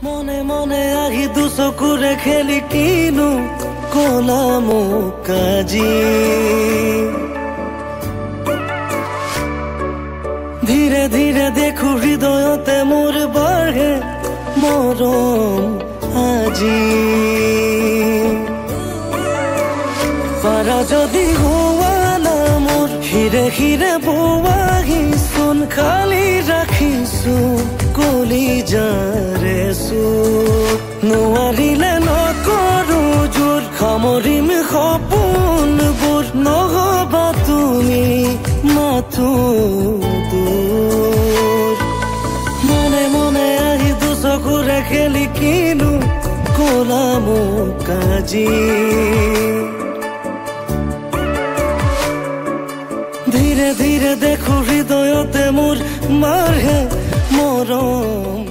মনে মনে আহি দুচকুৰে খেলি কিনো কলা মোক আজি ধীৰে ধীৰে দেখো হৃদয়তে মোৰ বাঢ়ে মৰম আজি পাৰা যদি হোৱা না মোৰ হিৰে হিৰে বোৱাহি চোন খালি ৰাখিছো কলিজাৰে চুপ নোৱাৰিলে নকৰো জোৰ সামৰিম সপোনবোৰ নহবা তুমি মাথো দূৰ মনে মনে আহি দুচকুৰে খেলি কিনো কলা মোক আজি ধীৰে ধীৰে দেখো হৃদয়তে মোৰ মাৰহে মৰম